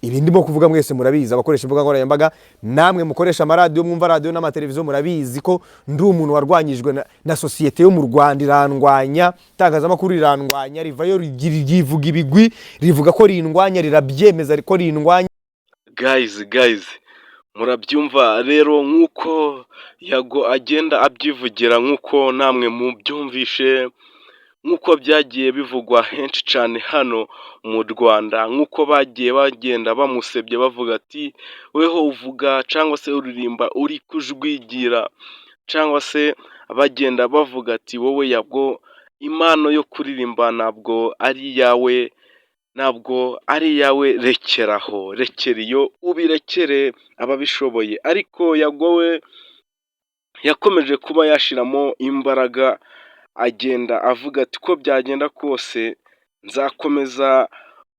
ibi ndimo kuvuga mwese murabizi, abakoresha imbuga nkoranyambaga, namwe mukoresha amaradiyo, mwumva radiyo n'amateleviziyo, murabizi ko ndi umuntu warwanyijwe na sosiyete yo mu Rwanda, irandwanya, itangazamakuru rirandwanya, rivayo rivuga ibigwi, rivuga ko rindwanya, rirabyemeza ko rindwanya. Guys, murabyumva rero nk'uko Yago agenda abyivugira, nk'uko namwe mubyumvishe, nk'uko byagiye bivugwa henshi cyane hano mu Rwanda, nk'uko bagiye bagenda bamusebye bavuga ati weho uvuga cyangwa se uririmba uri kujwigira, cyangwa se bagenda bavuga ati wowe Yago impano yo kuririmba ntabwo ari iyawe, rekeraho, rekera iyo ubirekere ababishoboye. Ariko Yago we yakomeje kuba yashiramo imbaraga, agenda avuga ati ko byagenda kose nzakomeza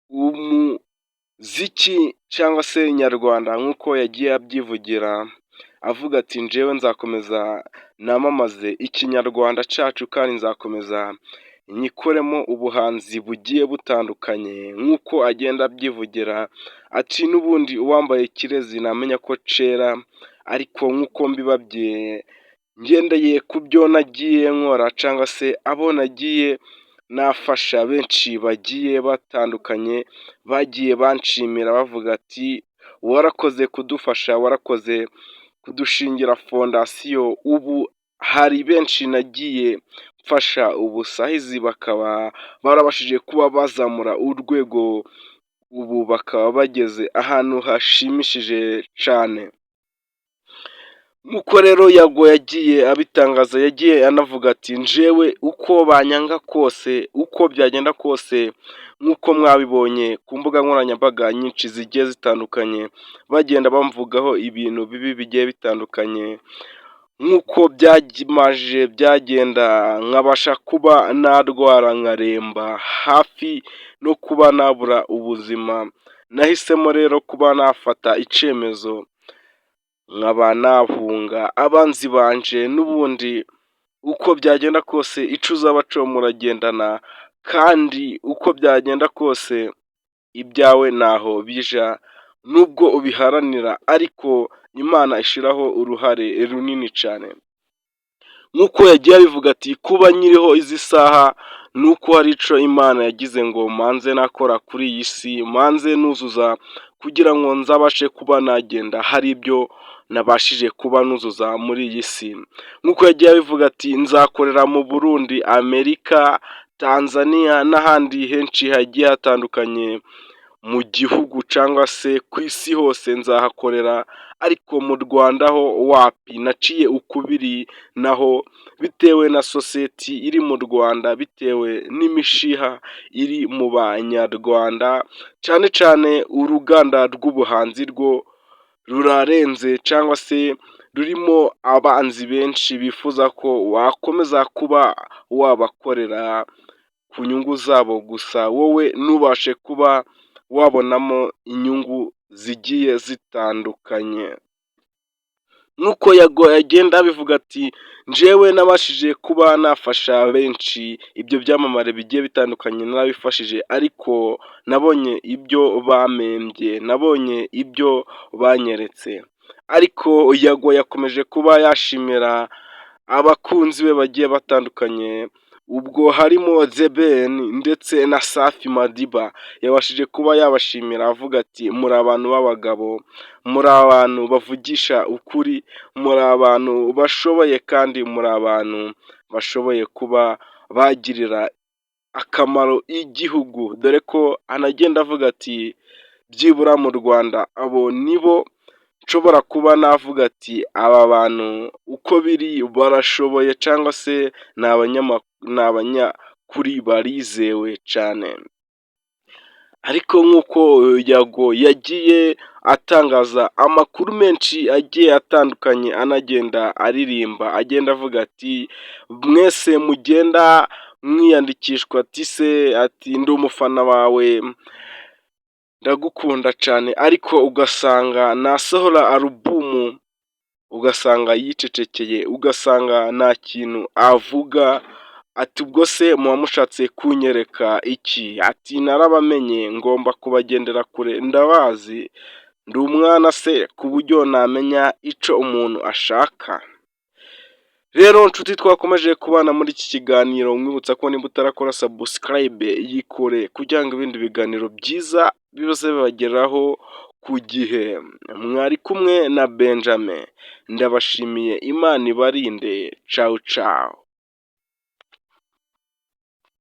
umuziki cyangwa se nyarwanda, nk'uko yagiye abyivugira avuga ati njyewe nzakomeza namamaze ikinyarwanda cyacu, kandi nzakomeza nyikoremo ubuhanzi bugiye butandukanye, nk'uko agenda abyivugira ati n'ubundi uwambaye ikirezi namenya ko cera. Ariko nk'uko mbibabwiye, ngendeye ku byo nagiye nkora cyangwa se abo nagiye nafasha, benshi bagiye batandukanye bagiye banshimira bavuga ati warakoze kudufasha, warakoze kudushingira fondasiyo. Ubu hari benshi nagiye mfasha ubusahizi, bakaba barabashije kuba bazamura urwego, ubu bakaba bageze ahantu hashimishije cyane. Nk'uko rero Yago yagiye abitangaza, yagiye anavuga ati njyewe uko banyanga kose, uko byagenda kose, nk'uko mwabibonye ku mbuga nkoranyambaga nyinshi zigiye zitandukanye, bagenda bamvugaho ibintu bibi bigiye bitandukanye, nk'uko byagenda nkabasha kuba narwara nkaremba, hafi no kuba nabura ubuzima. Nahisemo rero kuba nafata icyemezo nkaba nahunga abanzi banje, n'ubundi uko byagenda kose ico uzaba co muragendana, kandi uko byagenda kose ibyawe naho bija, nubwo ubiharanira ariko Imana ishiraho uruhare runini cyane. Nk'uko yagiye abivuga ati kuba nyiriho izi saha nuko hari ico Imana yagize ngo manze nakora kuri iyi si, manze nuzuza kugira ngo nzabashe kuba nagenda hari ibyo nabashije kuba nuzuza muri iyi si. Nk'uko yagiye abivuga ati nzakorera mu Burundi, Amerika, Tanzania n'ahandi henshi hagiye hatandukanye mu gihugu cyangwa se ku isi hose nzahakorera, ariko mu Rwanda ho wapi, naciye ukubiri naho bitewe na sosiyete iri mu Rwanda, bitewe n'imishiha iri mu banyarwanda, cyane cyane uruganda rw'ubuhanzi rwo rurarenze, cyangwa se rurimo abanzi benshi bifuza ko wakomeza kuba wabakorera ku nyungu zabo gusa, wowe ntubashe kuba wabonamo inyungu zigiye zitandukanye. Nk'uko Yago yagenda abivuga ati njyewe nabashije kuba nafasha benshi, ibyo byamamare bigiye bitandukanye narabifashije, ariko nabonye ibyo bamembye, nabonye ibyo banyeretse. Ariko Yago yakomeje kuba yashimira abakunzi be bagiye batandukanye, ubwo harimo The Ben ndetse na Safi Madiba. Yabashije kuba yabashimira avuga ati muri abantu b'abagabo, muri abantu bavugisha ukuri, muri abantu bashoboye, kandi muri abantu bashoboye kuba bagirira akamaro igihugu, dore ko anagenda avuga ati byibura mu Rwanda abo nibo nshobora kuba navuga ati aba bantu uko biri barashoboye, cyangwa se ni abanyakuri barizewe cyane. Ariko nk'uko Yago yagiye atangaza amakuru menshi agiye atandukanye, anagenda aririmba, agenda avuga ati mwese mugenda mwiyandikishwa, ati se ati ndi umufana wawe, ndagukunda cyane, ariko ugasanga nasohora alubumu ugasanga yicecekeye, ugasanga nta kintu avuga, ati ubwo se muba mushatse kunyereka iki? Ati narabamenye ngomba kubagendera kure ndabazi, ndi umwana se ku buryo namenya ico umuntu ashaka. Rero nshuti twakomeje kubana muri iki kiganiro, mwibutsa ko nimba utarakora subscribe yikore kugira ngo ibindi biganiro byiza bize bibageraho ku gihe. Mwari kumwe na Benjamin, ndabashimiye, Imana ibarinde, ciao ciao.